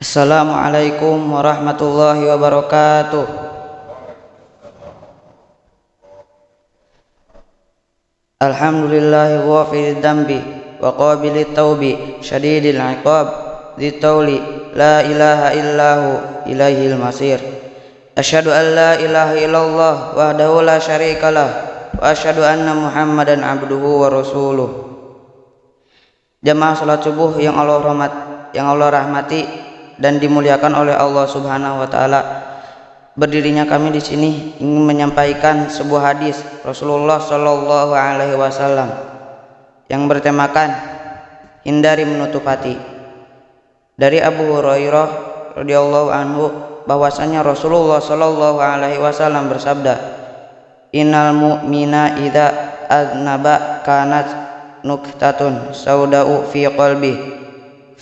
Assalamualaikum warahmatullahi wabarakatuh. Alhamdulillahi ghafirid dambi wa qabilit taubi syadidil iqab dzit tauli la ilaha illahu ilaihil masir. Asyhadu an la ilaha illallah wahdahu la syarikalah wa asyhadu anna Muhammadan abduhu wa rasuluh. Jamaah salat subuh yang Allah rahmati dan dimuliakan oleh Allah Subhanahu wa taala. Berdirinya kami di sini ingin menyampaikan sebuah hadis Rasulullah Shallallahu alaihi wasallam yang bertemakan hindari menutup hati. Dari Abu Hurairah radhiyallahu anhu bahwasanya Rasulullah Shallallahu alaihi wasallam bersabda, "Innal mu'mina idza aznaba kanat nuktatun sauda'u fi qalbi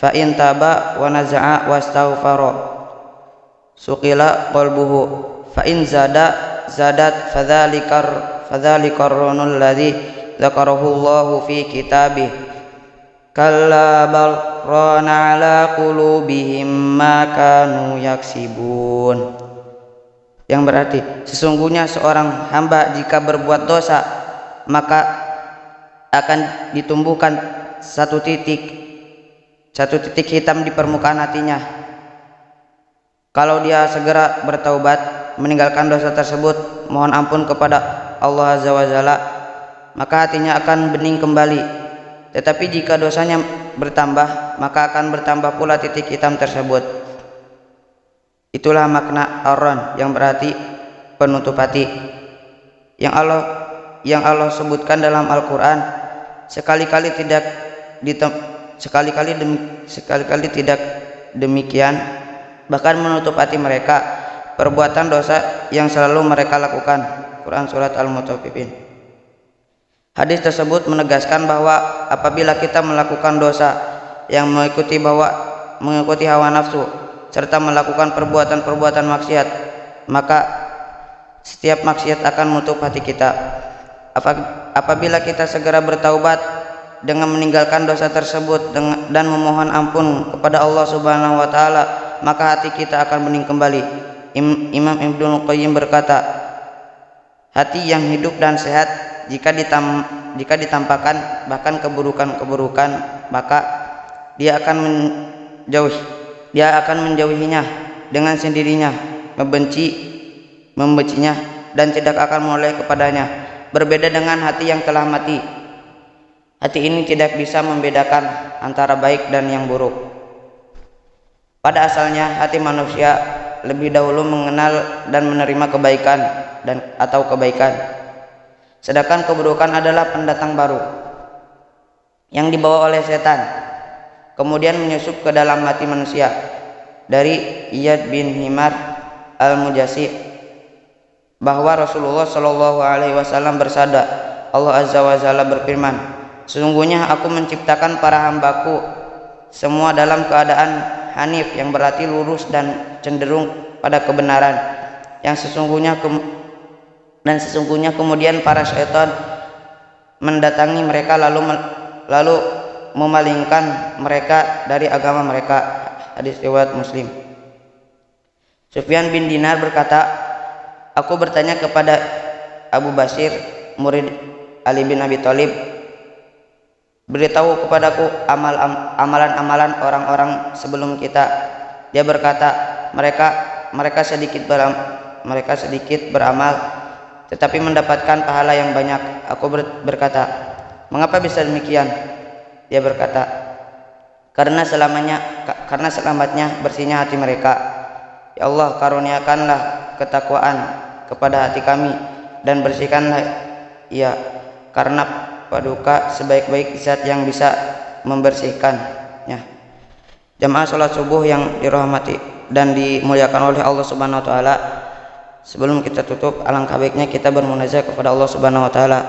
fa in taba wa naza'a wastaghfara suqila qalbuhu fa in zadat fadzalikar runul ladzi dzakarahu Allahu fi kitabih kalla bal rana ala qulubihim ma kanu yaksibun." Yang berarti sesungguhnya seorang hamba jika berbuat dosa maka akan ditumbuhkan satu titik hitam di permukaan hatinya. Kalau dia segera bertaubat, meninggalkan dosa tersebut, mohon ampun kepada Allah Azza wa Jalla, maka hatinya akan bening kembali. Tetapi jika dosanya bertambah, maka akan bertambah pula titik hitam tersebut. Itulah makna ar-ran yang berarti penutup hati. Yang Allah sebutkan dalam Al-Qur'an sekali-kali tidak demikian, bahkan menutup hati mereka perbuatan dosa yang selalu mereka lakukan. Quran surat Al-Mutaffifin. Hadis tersebut menegaskan bahwa apabila kita melakukan dosa yang mengikuti hawa nafsu serta melakukan perbuatan-perbuatan maksiat, maka setiap maksiat akan menutup hati kita. Apabila kita segera bertaubat dengan meninggalkan dosa tersebut dan memohon ampun kepada Allah Subhanahu wa taala, maka hati kita akan bening kembali. Imam Ibnu Qayyim berkata, hati yang hidup dan sehat jika ditampakkan bahkan keburukan-keburukan, maka dia akan menjauhinya dengan sendirinya, membencinya dan tidak akan menoleh kepadanya. Berbeda dengan hati yang telah mati. Hati ini tidak bisa membedakan antara baik dan yang buruk. Pada asalnya hati manusia lebih dahulu mengenal dan menerima kebaikan atau kebaikan. Sedangkan keburukan adalah pendatang baru yang dibawa oleh setan, kemudian menyusup ke dalam hati manusia. Dari Iyad bin Himar al-Mujasi bahwa Rasulullah Shallallahu alaihi wasallam bersabda, Allah Azza wa Jalla berfirman, "Sesungguhnya aku menciptakan para hambaku semua dalam keadaan hanif, yang berarti lurus dan cenderung pada kebenaran, yang sesungguhnya kemudian para syaitan mendatangi mereka lalu memalingkan mereka dari agama mereka." Hadis riwayat Muslim. Sufyan bin Dinar berkata, aku bertanya kepada Abu Basir, murid Ali bin Abi Thalib, beritahu kepadaku amalan-amalan orang-orang sebelum kita. Dia berkata, mereka sedikit beramal tetapi mendapatkan pahala yang banyak. Aku berkata, mengapa bisa demikian? Dia berkata, karena selamatnya bersihnya hati mereka. Ya Allah, karuniakanlah ketakwaan kepada hati kami dan bersihkanlah ia, karena paduka sebaik-baik zat yang bisa membersihkannya. Jamaah salat subuh yang dirahmati dan dimuliakan oleh Allah Subhanahu wa taala, sebelum kita tutup alangkah baiknya kita bermunajat kepada Allah Subhanahu wa taala.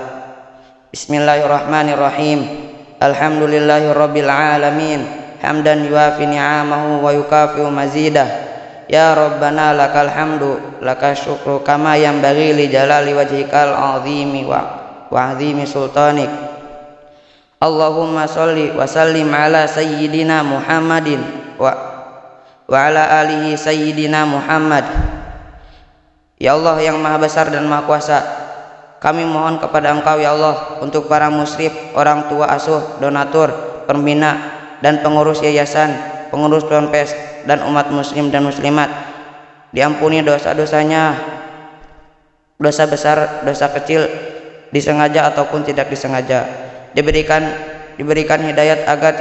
Bismillahirrahmanirrahim. Alhamdulillahirabbil alamin, hamdan yuafi ni'amahu wa yukafi'u mazidah. Ya Rabbana lakal hamdu lakas syukru kama yanbaghi li jalali wajhikal azimi wa azimi sultanik. Allahumma sholli wa sallim ala sayyidina Muhammadin wa wa ala alihi sayyidina Muhammad. Ya Allah yang maha besar dan maha kuasa, kami mohon kepada Engkau ya Allah untuk para musyrif, orang tua asuh, donatur, pembina, dan pengurus yayasan, pengurus ponpes, dan umat muslim dan muslimat. Diampuni dosa-dosanya, dosa besar, dosa kecil, disengaja ataupun tidak disengaja. Diberikan hidayat agar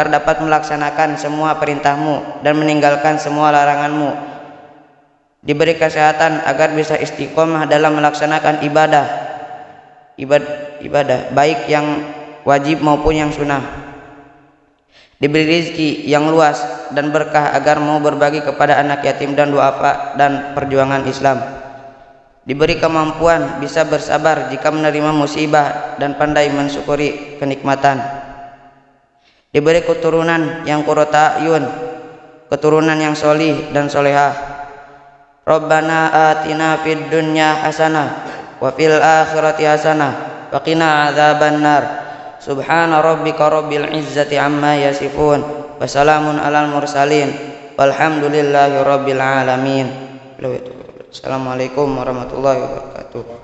dapat melaksanakan semua perintah-Mu dan meninggalkan semua larangan-Mu. Diberi kesehatan agar bisa istiqomah dalam melaksanakan ibadah baik yang wajib maupun yang sunnah. Diberi rezeki yang luas dan berkah agar mau berbagi kepada anak yatim dan duafa dan perjuangan Islam. Diberi kemampuan bisa bersabar jika menerima musibah dan pandai mensyukuri kenikmatan. Diberi keturunan yang qurrata a'yun, keturunan yang solih dan solehah. Rabbana atina fid dunya hasanah wa fil akhirati hasanah wa qina adzabannar. Subhana rabbika rabbil izzati amma yasifun wa salamun alal mursalin walhamdulillahi rabbil alamin. Assalamualaikum warahmatullahi wabarakatuh.